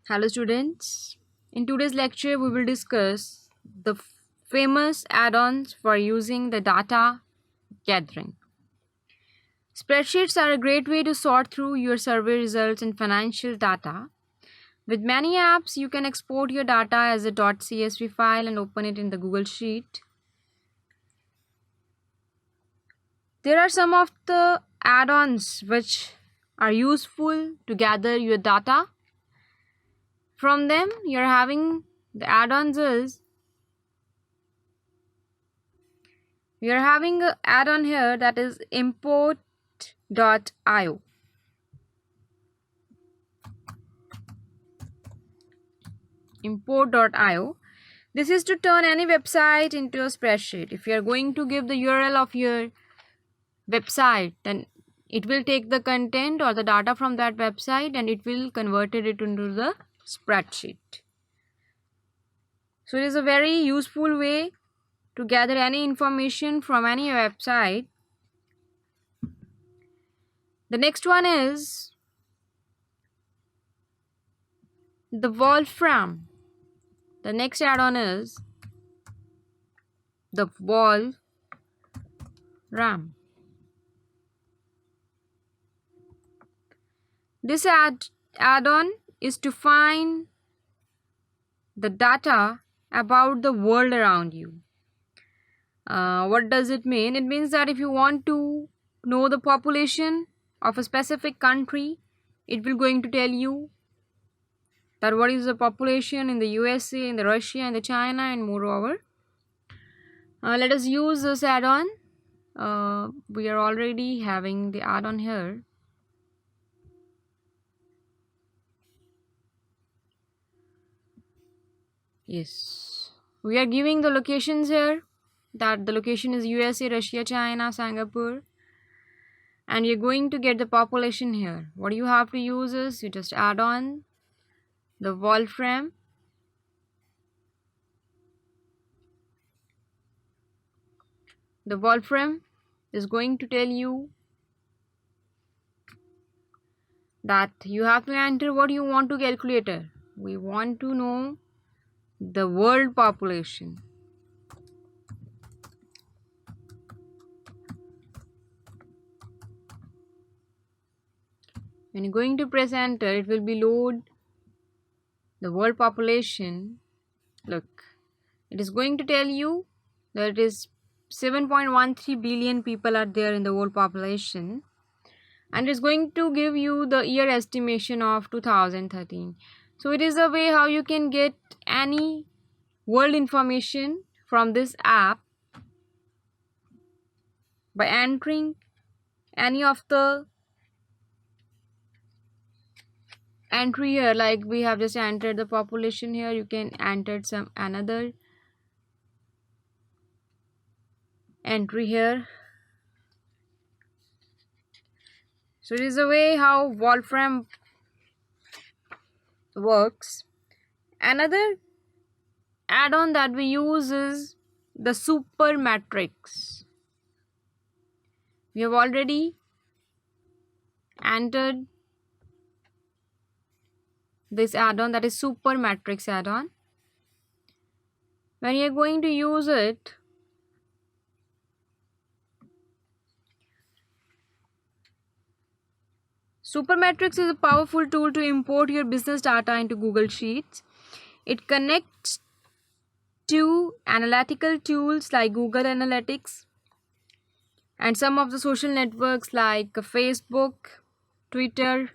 Hello students. In today's lecture we will discuss the famous add-ons for using the data gathering. Spreadsheets are a great way to sort through your survey results and financial data. With many apps you can export your data as a .csv file and open it in the Google Sheet. There are some of the add-ons which are useful to gather your data. From them you're having the add-ons is we are having an add-on here that is import.io. Import.io. This is to turn any website into a spreadsheet. If you are going to give the URL of your website, then it will take the content or the data from that website and it will convert it into the spreadsheet. So it is a very useful way to gather any information from any website. The next one is the Wolfram. The next add-on is the Wolfram. This add-on is to find the data about the world around you. What does it mean? It means that if you want to know the population of a specific country, it will going to tell you that what is the population in the USA, in the Russia, and the China, and moreover. Let us use this add-on. We are already having the add-on here. Yes, we are giving the locations here, that the location is USA, Russia, China, Singapore, and you're going to get the population here. What you have to use is you just add on the Wolfram. The Wolfram is going to tell you that you have to enter what you want to calculate. We want to know the world population. When you're going to press enter, it will be load the world population. Look, it is going to tell you that it is 7.13 billion people are there in the world population, and it's going to give you the year estimation of 2013. So it is a way how you can get any world information from this app by entering any of the entry here. Like we have just entered the population here, you can enter some another entry here. So it is a way how Wolfram works. Another add-on that we use is the super matrix. We have already entered this add-on, that is super matrix add-on. When you are going to use it, super matrix is a powerful tool to import your business data into Google Sheets. It connects to analytical tools like Google Analytics and some of the social networks like Facebook, Twitter,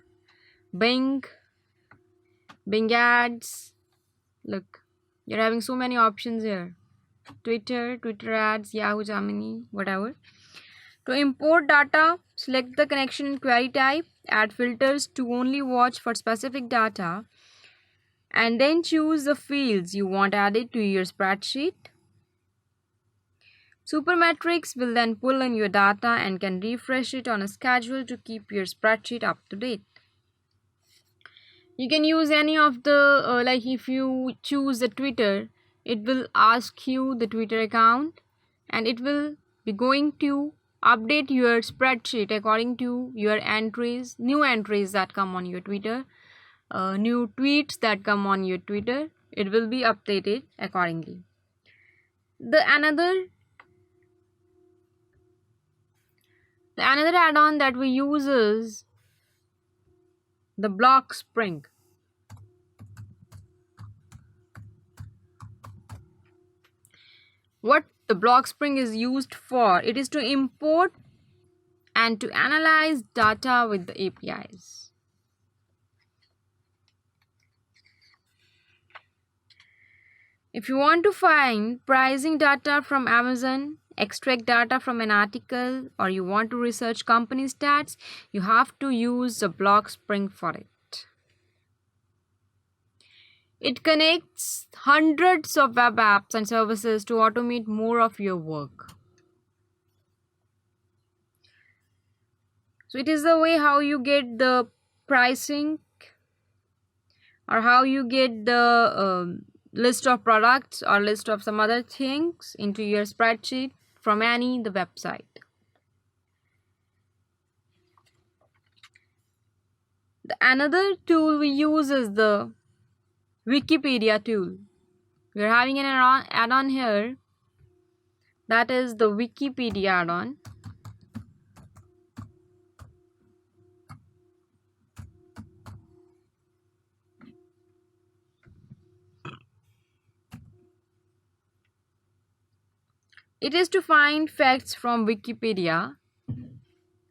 Bing ads. Look, you're having so many options here. Twitter ads, Yahoo, Gemini, whatever. To import data, select the connection and query type, add filters to only watch for specific data, and then choose the fields you want added to your spreadsheet. Supermatrix will then pull in your data and can refresh it on a schedule to keep your spreadsheet up to date. You can use any of the, like if you choose the Twitter, it will ask you the Twitter account and it will be going to update your spreadsheet according to your entries, new entries that come on your Twitter. new tweets that come on your Twitter, it will be updated accordingly. The another add-on that we use is the block spring. What the block spring is used for, it is to import and to analyze data with the APIs. If you want to find pricing data from Amazon, extract data from an article, or you want to research company stats, you have to use the block spring for it. It connects hundreds of web apps and services to automate more of your work. So it is the way how you get the pricing or how you get the list of products or list of some other things into your spreadsheet from the website. Another tool we use is the Wikipedia tool. We are having an add-on here, that is the Wikipedia add-on. It is to find facts from Wikipedia.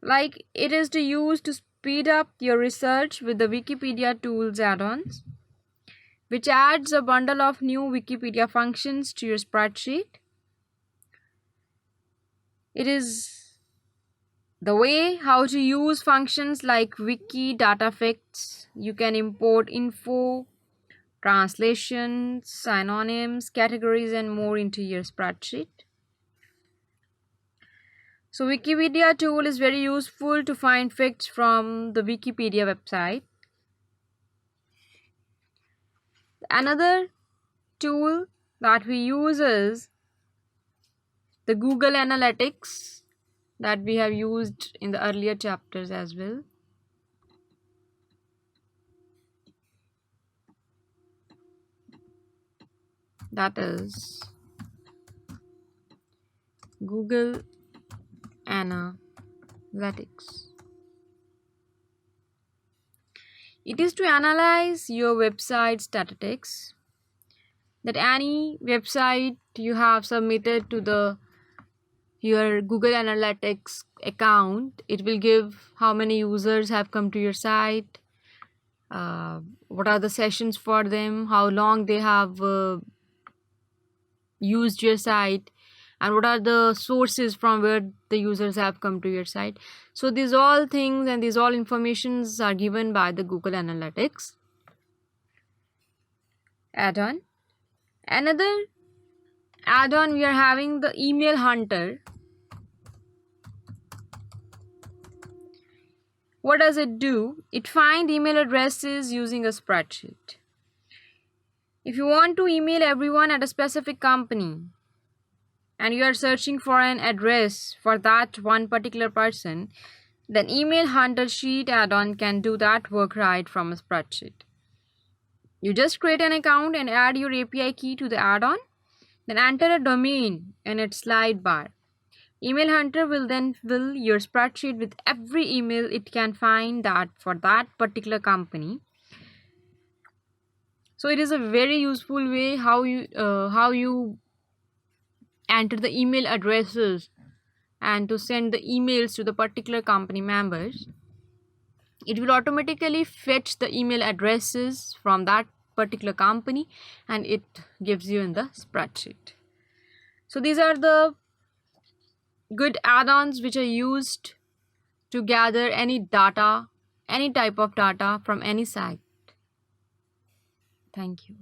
Like it is to use to speed up your research with the Wikipedia tools add-ons, which adds a bundle of new Wikipedia functions to your spreadsheet. It is the way how to use functions like wiki, data facts. You can import info, translations, synonyms, categories, and more into your spreadsheet. So Wikipedia tool is very useful to find facts from the Wikipedia website. Another tool that we use is the Google Analytics that we have used in the earlier chapters as well. That is Google Analytics. It is to analyze your website statistics, that any website you have submitted to your Google Analytics account, it will give how many users have come to your site, what are the sessions for them, how long they have used your site, and what are the sources from where the users have come to your site. So these all things and these all informations are given by the Google Analytics add-on. Another add-on we are having the Email Hunter. What does it do? It finds email addresses using a spreadsheet. If you want to email everyone at a specific company and you are searching for an address for that one particular person, then Email Hunter Sheet add-on can do that work right from a spreadsheet. You just create an account and add your API key to the add-on, then enter a domain in its slide bar. Email Hunter will then fill your spreadsheet with every email it can find that for that particular company. So it is a very useful way how you enter the email addresses and to send the emails to the particular company members. It will automatically fetch the email addresses from that particular company and it gives you in the spreadsheet. So these are the good add-ons which are used to gather any data, any type of data from any site. Thank you.